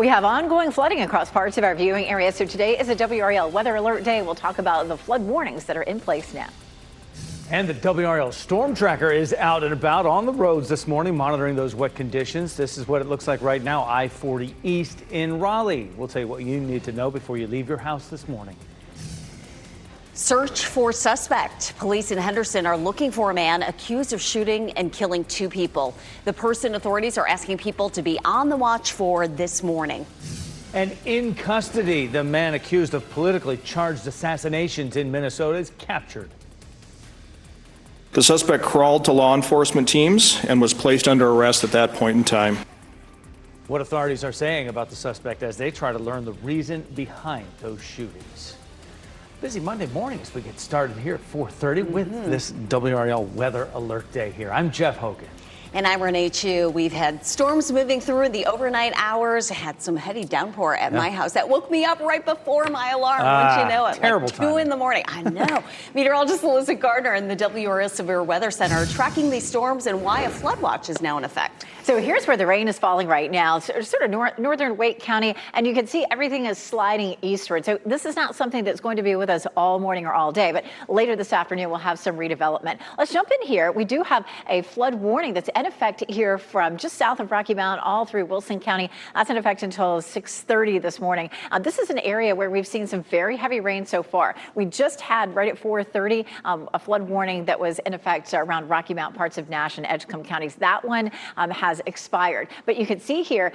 We have ongoing flooding across parts of our viewing area. So today is a WRAL weather alert day. We'll talk about the flood warnings that are in place now. And the WRAL storm tracker is out and about on the roads this morning, monitoring those wet conditions. This is what it looks like right now, I-40 East in Raleigh. We'll tell you what you need to know before you leave your house this morning. Search for suspect. Police in Henderson are looking for a man accused of shooting and killing 2 people. The person authorities are asking people to be on the watch for this morning. And in custody, the man accused of politically charged assassinations in Minnesota is captured. The suspect crawled to law enforcement teams and was placed under arrest at that point in time. What authorities are saying about the suspect as they try to learn the reason behind those shootings. Busy Monday morning as we get started here at 4:30 with this WRAL weather alert day here. I'm Jeff Hogan. And I'm Renee Chu. We've had storms moving through the overnight hours. Had some heavy downpour at my house that woke me up right before my alarm. Wouldn't you know it? Terrible like 2 in the morning. I know. Meteorologist Elizabeth Gardner in the WRAL Severe Weather Center are tracking these storms and why a flood watch is now in effect. So here's where the rain is falling right now, sort of northern Wake County, and you can see everything is sliding eastward. So this is not something that's going to be with us all morning or all day, but later this afternoon we'll have some redevelopment. Let's jump in here. We do have a flood warning that's in effect here from just south of Rocky Mount all through Wilson County. That's in effect until 6:30 this morning. This is an area where we've seen some very heavy rain so far. We just had right at 4:30 a flood warning that was in effect around Rocky Mount, parts of Nash and Edgecombe counties. That one has expired, but you can see here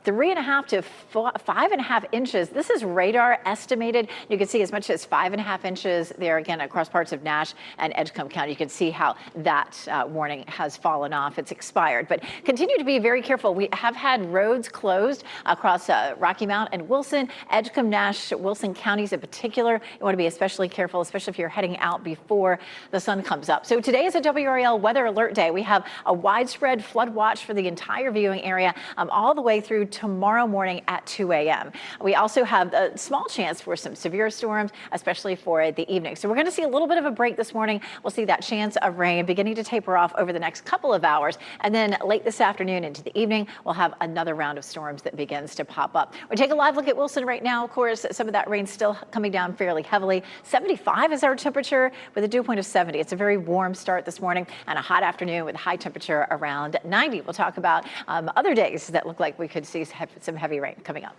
3.5 to 5.5 inches. This is radar estimated. You can see as much as 5.5 inches there again across parts of Nash and Edgecombe County. You can see how that warning has fallen off. It's expired, but continue to be very careful. We have had roads closed across Rocky Mount and Wilson, Edgecombe, Nash, Wilson counties in particular. You want to be especially careful, especially if you're heading out before the sun comes up. So today is a WRAL weather alert day. We have a widespread flood watch for the entire viewing area all the way through tomorrow morning at 2 a.m. We also have a small chance for some severe storms, especially for the evening. So we're going to see a little bit of a break this morning. We'll see that chance of rain beginning to taper off over the next couple of hours. And then late this afternoon into the evening, we'll have another round of storms that begins to pop up. We take a live look at Wilson right now. Of course, some of that rain still coming down fairly heavily. 75 is our temperature with a dew point of 70. It's a very warm start this morning and a hot afternoon with a high temperature around 90. We'll talk about other days that look like we could see some heavy rain coming up.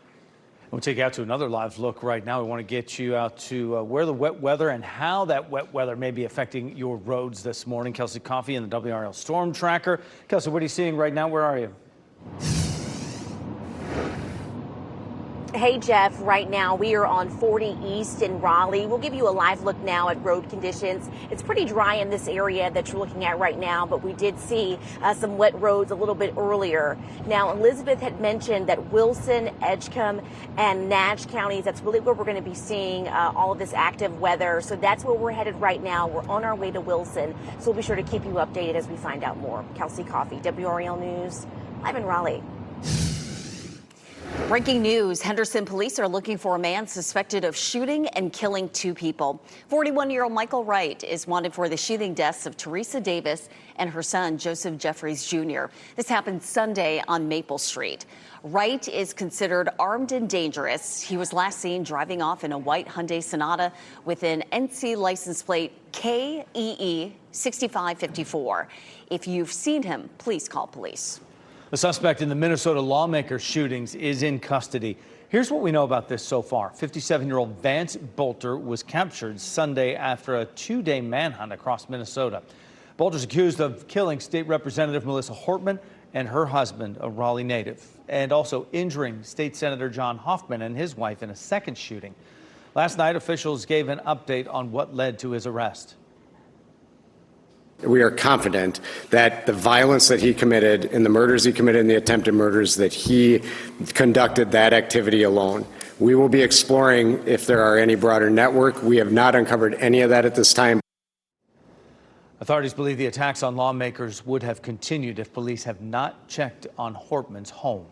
We'll take you out to another live look right now. We want to get you out to where the wet weather and how that wet weather may be affecting your roads this morning. Kelsey Coffey in the WRAL Storm Tracker. Kelsey, what are you seeing right now? Where are you? Hey, Jeff, right now we are on 40 East in Raleigh. We'll give you a live look now at road conditions. It's pretty dry in this area that you're looking at right now, but we did see some wet roads a little bit earlier. Now, Elizabeth had mentioned that Wilson, Edgecombe, and Nash counties, that's really where we're going to be seeing all of this active weather. So that's where we're headed right now. We're on our way to Wilson. So we'll be sure to keep you updated as we find out more. Kelsey Coffey, WRAL News, live in Raleigh. Breaking news, Henderson police are looking for a man suspected of shooting and killing 2 people. 41-year-old Michael Wright is wanted for the shooting deaths of Teresa Davis and her son, Joseph Jeffries Jr. This happened Sunday on Maple Street. Wright is considered armed and dangerous. He was last seen driving off in a white Hyundai Sonata with an NC license plate KEE 6554. If you've seen him, please call police. The suspect in the Minnesota lawmaker shootings is in custody. Here's what we know about this so far. 57-year-old Vance Bolter was captured Sunday after a 2-day manhunt across Minnesota. Bolter's accused of killing State Representative Melissa Hortman and her husband, a Raleigh native, and also injuring State Senator John Hoffman and his wife in a second shooting. Last night, officials gave an update on what led to his arrest. We are confident that the violence that he committed and the murders he committed and the attempted murders, that he conducted that activity alone. We will be exploring if there are any broader network. We have not uncovered any of that at this time. Authorities believe the attacks on lawmakers would have continued if police have not checked on Hortman's home.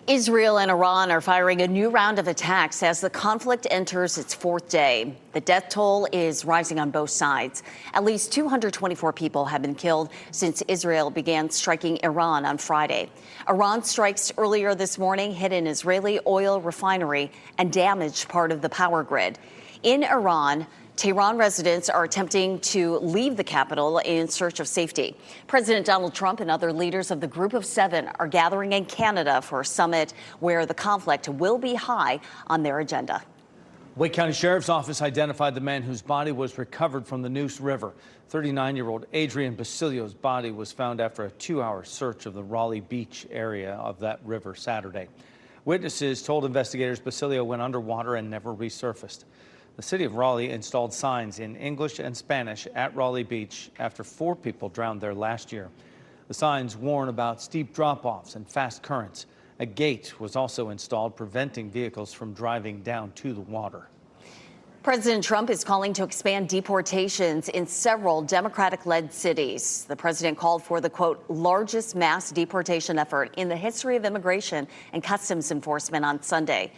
Israel and Iran are firing a new round of attacks as the conflict enters its fourth day. The death toll is rising on both sides. At least 224 people have been killed since Israel began striking Iran on Friday. Iran strikes earlier this morning hit an Israeli oil refinery and damaged part of the power grid. In Iran, Tehran residents are attempting to leave the capital in search of safety. President Donald Trump and other leaders of the Group of Seven are gathering in Canada for a summit where the conflict will be high on their agenda. Wake County Sheriff's Office identified the man whose body was recovered from the Neuse River. 39-year-old Adrian Basilio's body was found after a 2-hour search of the Raleigh Beach area of that river Saturday. Witnesses told investigators Basilio went underwater and never resurfaced. The city of Raleigh installed signs in English and Spanish at Raleigh Beach after 4 people drowned there last year. The signs warn about steep drop-offs and fast currents. A gate was also installed preventing vehicles from driving down to the water. President Trump is calling to expand deportations in several Democratic-led cities. The president called for the, quote, largest mass deportation effort in the history of immigration and customs enforcement on Sunday.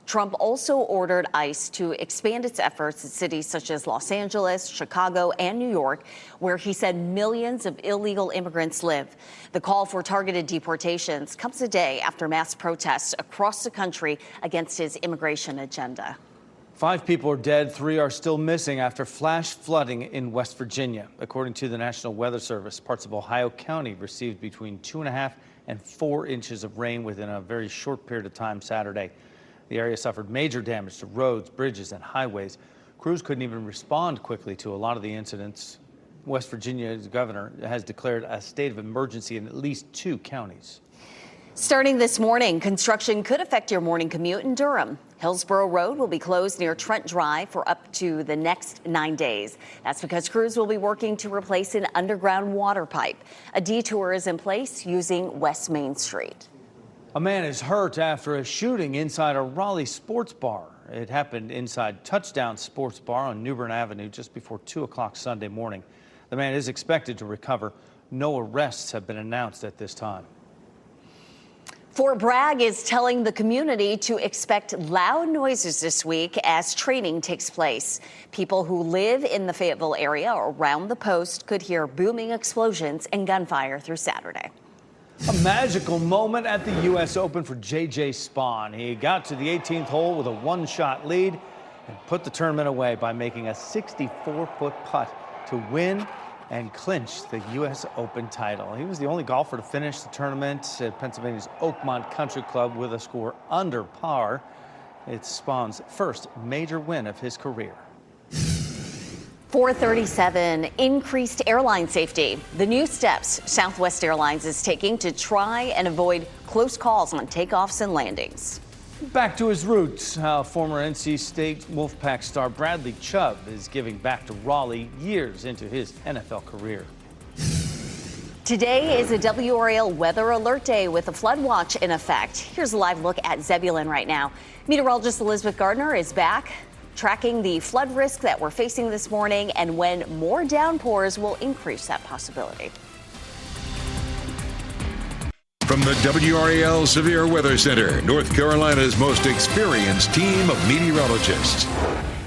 Trump also ordered ICE to expand its efforts at cities such as Los Angeles, Chicago, and New York, where he said millions of illegal immigrants live. The call for targeted deportations comes a day after mass protests across the country against his immigration agenda. 5 people are dead, 3 are still missing after flash flooding in West Virginia. According to the National Weather Service, parts of Ohio County received between 2.5 and 4 inches of rain within a very short period of time Saturday. The area suffered major damage to roads, bridges, and highways. Crews couldn't even respond quickly to a lot of the incidents. West Virginia's governor has declared a state of emergency in at least 2 counties. Starting this morning, construction could affect your morning commute in Durham. Hillsborough Road will be closed near Trent Drive for up to the next 9 days. That's because crews will be working to replace an underground water pipe. A detour is in place using West Main Street. A man is hurt after a shooting inside a Raleigh sports bar. It happened inside Touchdown Sports Bar on New Bern Avenue just before 2 o'clock Sunday morning. The man is expected to recover. No arrests have been announced at this time. Fort Bragg is telling the community to expect loud noises this week as training takes place. People who live in the Fayetteville area or around the post could hear booming explosions and gunfire through Saturday. A magical moment at the U.S. Open for J.J. Spaun. He got to the 18th hole with a 1-shot lead and put the tournament away by making a 64-foot putt to win and clinch the U.S. Open title. He was the only golfer to finish the tournament at Pennsylvania's Oakmont Country Club with a score under par. It's Spaun's first major win of his career. 437, increased airline safety. The new steps Southwest Airlines is taking to try and avoid close calls on takeoffs and landings. Back to his roots, former NC State Wolfpack star Bradley Chubb is giving back to Raleigh years into his NFL career. Today is a WRAL weather alert day with a flood watch in effect. Here's a live look at Zebulon right now. Meteorologist Elizabeth Gardner is back, tracking the flood risk that we're facing this morning and when more downpours will increase that possibility. From the WRAL Severe Weather Center, North Carolina's most experienced team of meteorologists.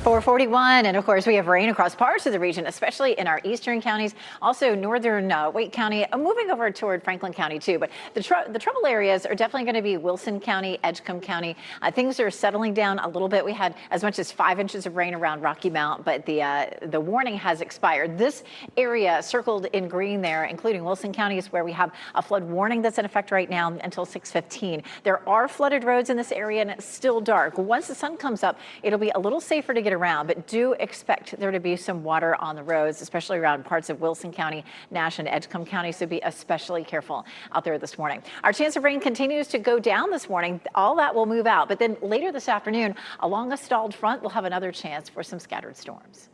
441, and of course we have rain across parts of the region, especially in our eastern counties, also northern Wake County, moving over toward Franklin County too. But the trouble areas are definitely going to be Wilson County, Edgecombe County. Things are settling down a little bit. We had as much as 5 inches of rain around Rocky Mount, but the warning has expired. This area circled in green there, including Wilson County, is where we have a flood warning that's in effect right now until 6:15. There are flooded roads in this area, and it's still dark. Once the sun comes up, it'll be a little safer to get around, but do expect there to be some water on the roads, especially around parts of Wilson County, Nash, and Edgecombe County, so be especially careful out there this morning. Our chance of rain continues to go down this morning. All that will move out, but then later this afternoon, along a stalled front, we'll have another chance for some scattered storms.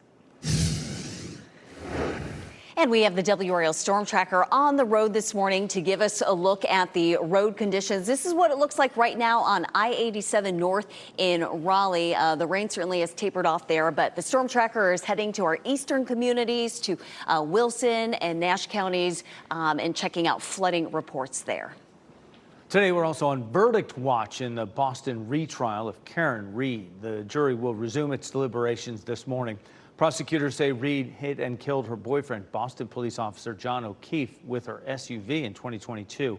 And we have the WRAL Storm Tracker on the road this morning to give us a look at the road conditions. This is what it looks like right now on I-87 North in Raleigh. The rain certainly has tapered off there, but the Storm Tracker is heading to our eastern communities, to Wilson and Nash counties, and checking out flooding reports there. Today, we're also on verdict watch in the Boston retrial of Karen Reed. The jury will resume its deliberations this morning. Prosecutors say Reed hit and killed her boyfriend, Boston police officer John O'Keefe, with her SUV in 2022.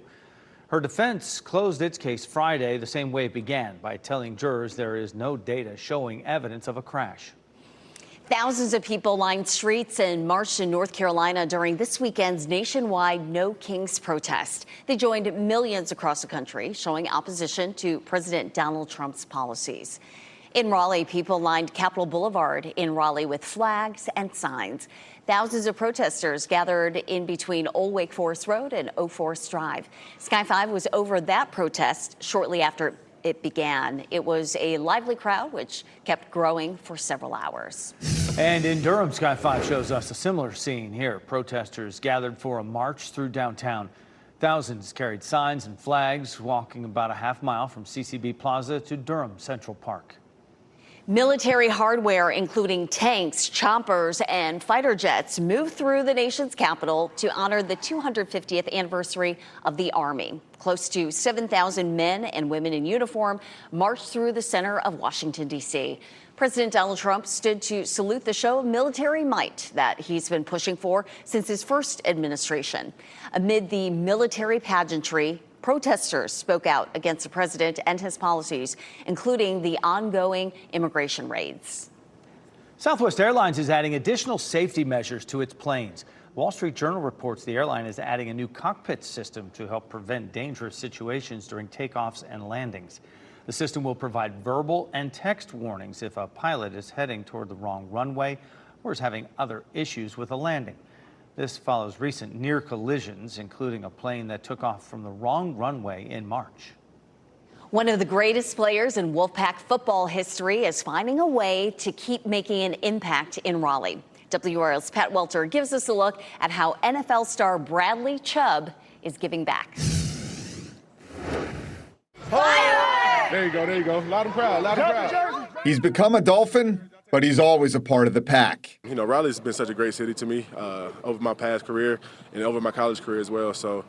Her defense closed its case Friday the same way it began, by telling jurors there is no data showing evidence of a crash. Thousands of people lined streets and marched in North Carolina during this weekend's nationwide No Kings protest. They joined millions across the country, showing opposition to President Donald Trump's policies. In Raleigh, people lined Capitol Boulevard in Raleigh with flags and signs. Thousands of protesters gathered in between Old Wake Forest Road and Oak Forest Drive. Sky 5 was over that protest shortly after it began. It was a lively crowd, which kept growing for several hours. And in Durham, Sky 5 shows us a similar scene here. Protesters gathered for a march through downtown. Thousands carried signs and flags, walking about a half mile from CCB Plaza to Durham Central Park. Military hardware, including tanks, choppers, and fighter jets, moved through the nation's capital to honor the 250th anniversary of the Army. Close to 7,000 men and women in uniform marched through the center of Washington, D.C. President Donald Trump stood to salute the show of military might that he's been pushing for since his first administration. Amid the military pageantry, protesters spoke out against the president and his policies, including the ongoing immigration raids. Southwest Airlines is adding additional safety measures to its planes. Wall Street Journal reports the airline is adding a new cockpit system to help prevent dangerous situations during takeoffs and landings. The system will provide verbal and text warnings if a pilot is heading toward the wrong runway or is having other issues with a landing. This follows recent near collisions, including a plane that took off from the wrong runway in March. One of the greatest players in Wolfpack football history is finding a way to keep making an impact in Raleigh. WRAL's Pat Welter gives us a look at how NFL star Bradley Chubb is giving back. There you go. Loud and proud, loud and proud. He's become a Dolphin, but he's always a part of the pack. You know, Raleigh's been such a great city to me over my past career and over my college career as well. So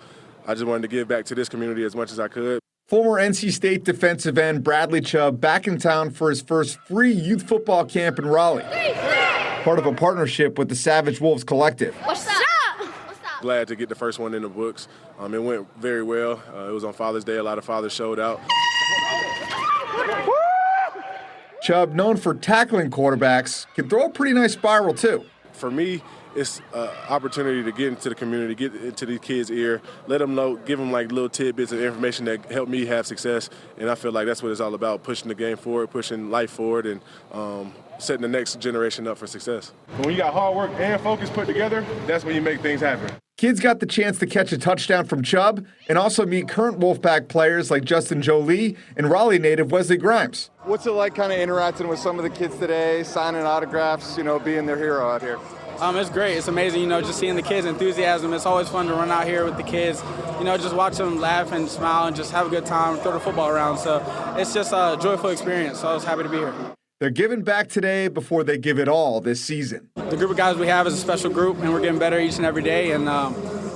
I just wanted to give back to this community as much as I could. Former NC State defensive end Bradley Chubb back in town for his first free youth football camp in Raleigh. Part of a partnership with the Savage Wolves Collective. What's up? Glad to get the first one in the books. It went very well. It was on Father's Day. A lot of fathers showed out. Chubb, known for tackling quarterbacks, can throw a pretty nice spiral too. For me, it's an opportunity to get into the community, get into these kids' ear, let them know, give them like little tidbits of information that help me have success. And I feel like that's what it's all about, pushing the game forward, pushing life forward, and setting the next generation up for success. When you got hard work and focus put together, that's when you make things happen. Kids got the chance to catch a touchdown from Chubb and also meet current Wolfpack players like Justin Jolie and Raleigh native Wesley Grimes. What's it like kind of interacting with some of the kids today, signing autographs, being their hero out here? It's great. It's amazing, just seeing the kids' enthusiasm. It's always fun to run out here with the kids, just watch them laugh and smile and just have a good time, throw the football around. So it's just a joyful experience. So I was happy to be here. They're giving back today before they give it all this season. The group of guys we have is a special group, and we're getting better each and every day. And,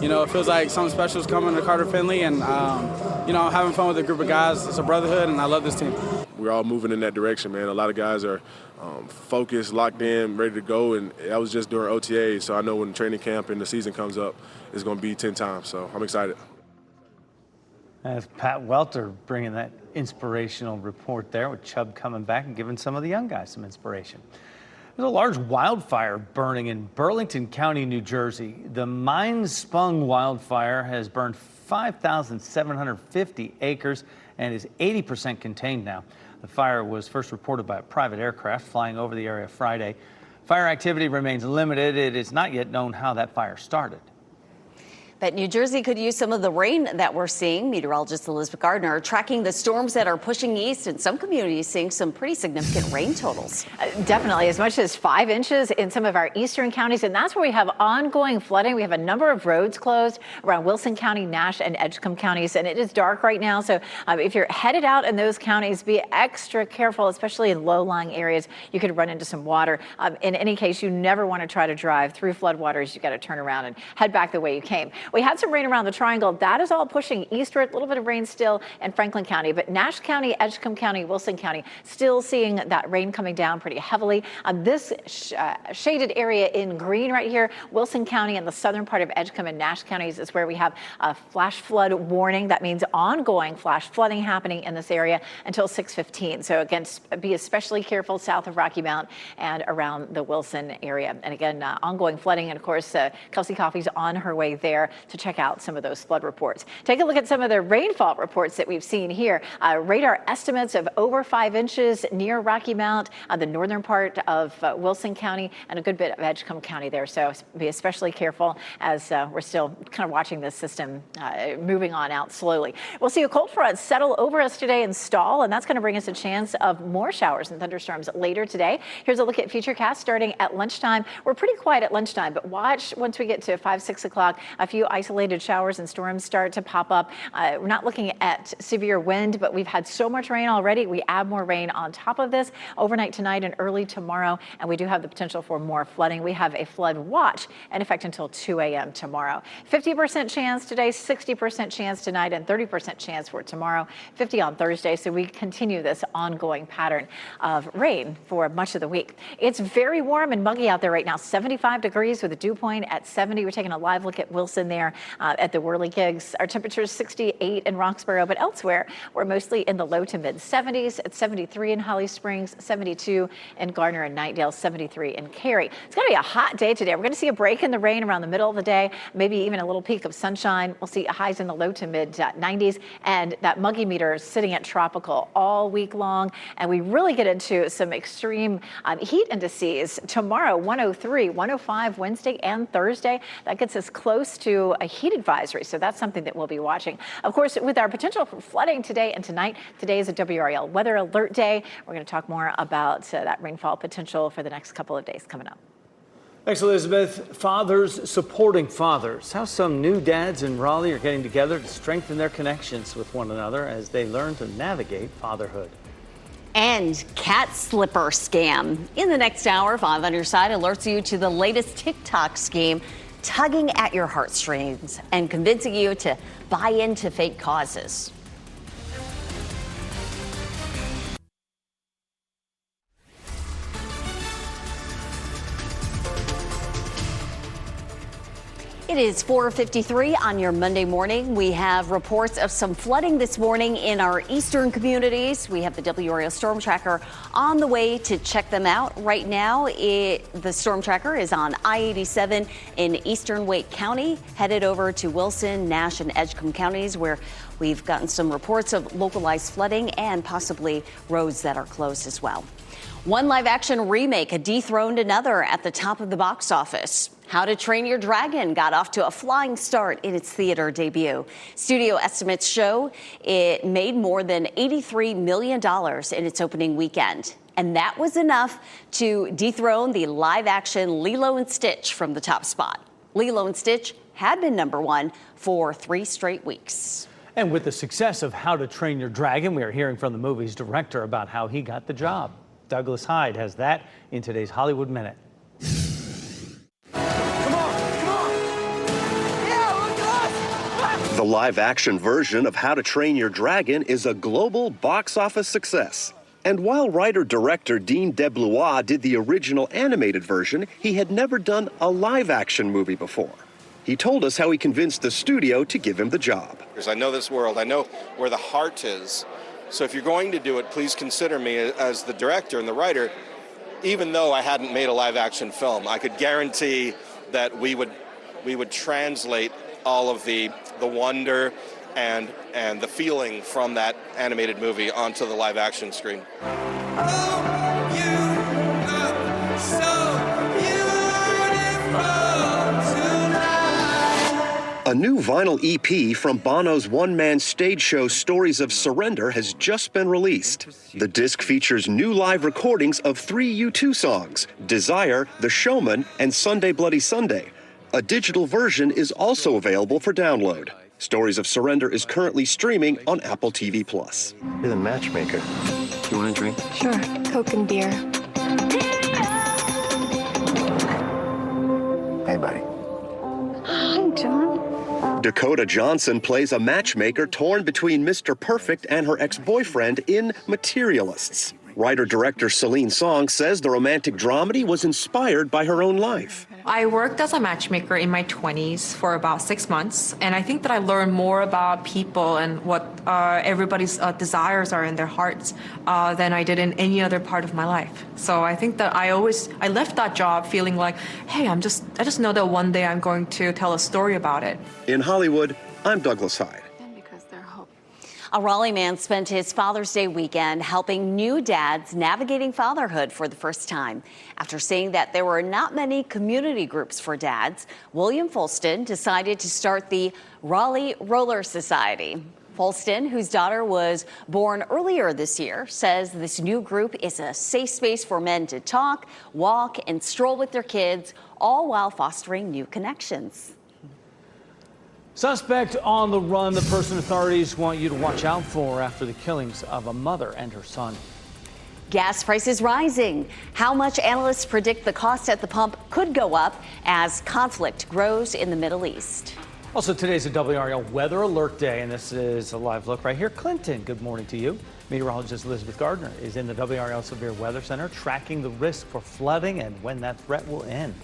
it feels like something special is coming to Carter Finley. And, I'm having fun with a group of guys. It's a brotherhood, and I love this team. We're all moving in that direction, man. A lot of guys are focused, locked in, ready to go. And that was just during OTA. So I know when training camp and the season comes up, it's going to be 10 times. So I'm excited. That's Pat Welter bringing that inspirational report there, with Chubb coming back and giving some of the young guys some inspiration. There's a large wildfire burning in Burlington County, New Jersey. The mine-spun wildfire has burned 5,750 acres and is 80% contained now. The fire was first reported by a private aircraft flying over the area Friday. Fire activity remains limited. It is not yet known how that fire started. But New Jersey could use some of the rain that we're seeing. Meteorologist Elizabeth Gardner tracking the storms that are pushing east, and some communities seeing some pretty significant rain totals. Definitely as much as 5 inches in some of our eastern counties, and that's where we have ongoing flooding. We have a number of roads closed around Wilson County, Nash, and Edgecombe counties, and it is dark right now. So if you're headed out in those counties, be extra careful, especially in low-lying areas. You could run into some water. In any case, you never want to try to drive through floodwaters. You got to turn around and head back the way you came. We had some rain around the triangle. That is all pushing eastward. A little bit of rain still in Franklin County, but Nash County, Edgecombe County, Wilson County, still seeing that rain coming down pretty heavily. This shaded area in green right here, Wilson County and the southern part of Edgecombe and Nash counties is where we have a flash flood warning. That means ongoing flash flooding happening in this area until 6:15. So again, be especially careful south of Rocky Mount and around the Wilson area. And again, ongoing flooding. And of course, Kelsey Coffey's on her way there to check out some of those flood reports. Take a look at some of the rainfall reports that we've seen here. Radar estimates of over 5 inches near Rocky Mount on the northern part of Wilson County and a good bit of Edgecombe County there. So be especially careful as we're still kind of watching this system moving on out slowly. We'll see a cold front settle over us today and stall, and that's going to bring us a chance of more showers and thunderstorms later today. Here's a look at Futurecast starting at lunchtime. We're pretty quiet at lunchtime, but watch once we get to 5, 6 o'clock, a few isolated showers and storms start to pop up. We're not looking at severe wind, but we've had so much rain already. We add more rain on top of this overnight tonight and early tomorrow, and we do have the potential for more flooding. We have a flood watch in effect until 2 a.m. tomorrow. 50% chance today, 60% chance tonight, and 30% chance for tomorrow, 50 on Thursday. So we continue this ongoing pattern of rain for much of the week. It's very warm and muggy out there right now, 75 degrees with a dew point at 70. We're taking a live look at Wilson there at the Whirligigs. Our temperature is 68 in Roxborough, but elsewhere we're mostly in the low to mid 70s. At 73 in Holly Springs, 72 in Garner and Knightdale, 73 in Cary. It's going to be a hot day today. We're going to see a break in the rain around the middle of the day, maybe even a little peak of sunshine. We'll see highs in the low to mid 90s, and that muggy meter is sitting at tropical all week long. And we really get into some extreme heat indices tomorrow, 103, 105 Wednesday and Thursday. That gets us close to a heat advisory. So that's something that we'll be watching. Of course, with our potential for flooding today and tonight, today is a WRAL weather alert day. We're going to talk more about that rainfall potential for the next couple of days coming up. Thanks, Elizabeth. Fathers supporting fathers. How some new dads in Raleigh are getting together to strengthen their connections with one another as they learn to navigate fatherhood. And cat slipper scam. In the next hour, 5 on your side alerts you to the latest TikTok scheme tugging at your heartstrings and convincing you to buy into fake causes. It is 4:53 on your Monday morning. We have reports of some flooding this morning in our eastern communities. We have the WRAL Storm Tracker on the way to check them out. Right now, the Storm Tracker is on I-87 in eastern Wake County, headed over to Wilson, Nash, and Edgecombe counties, where we've gotten some reports of localized flooding and possibly roads that are closed as well. One live-action remake dethroned another at the top of the box office. How to Train Your Dragon got off to a flying start in its theater debut. Studio estimates show it made more than $83 million in its opening weekend. And that was enough to dethrone the live-action Lilo & Stitch from the top spot. Lilo & Stitch had been #1 for 3 straight weeks. And with the success of How to Train Your Dragon, we are hearing from the movie's director about how he got the job. Douglas Hyde has that in today's Hollywood Minute. The live-action version of How to Train Your Dragon is a global box office success. And while writer-director Dean DeBlois did the original animated version, he had never done a live-action movie before. He told us how he convinced the studio to give him the job. I know this world. I know where the heart is. So if you're going to do it, please consider me as the director and the writer. Even though I hadn't made a live-action film, I could guarantee that we would translate all of the wonder and the feeling from that animated movie onto the live-action screen. Oh, you look so beautiful tonight. A new vinyl EP from Bono's one-man stage show Stories of Surrender has just been released. The disc features new live recordings of 3 U2 songs, Desire, The Showman, and Sunday Bloody Sunday. A digital version is also available for download. Stories of Surrender is currently streaming on Apple TV+. You're the matchmaker. You want a drink? Sure. Coke and beer. Hey, buddy. Hi, John. Dakota Johnson plays a matchmaker torn between Mr. Perfect and her ex-boyfriend in Materialists. Writer-director Celine Song says the romantic dramedy was inspired by her own life. I worked as a matchmaker in my 20s for about 6 months, and I think that I learned more about people and what everybody's desires are in their hearts than I did in any other part of my life. So I think that I left that job feeling like, hey, I just know that one day I'm going to tell a story about it. In Hollywood, I'm Douglas Hyde. A Raleigh man spent his Father's Day weekend helping new dads navigating fatherhood for the first time. After seeing that there were not many community groups for dads, William Folston decided to start the Raleigh Roller Society. Folston, whose daughter was born earlier this year, says this new group is a safe space for men to talk, walk, and stroll with their kids, all while fostering new connections. Suspect on the run, the person authorities want you to watch out for after the killings of a mother and her son. Gas prices rising. How much analysts predict the cost at the pump could go up as conflict grows in the Middle East. Also, today's a WRAL Weather Alert Day, and this is a live look right here. Clinton, good morning to you. Meteorologist Elizabeth Gardner is in the WRAL Severe Weather Center tracking the risk for flooding and when that threat will end.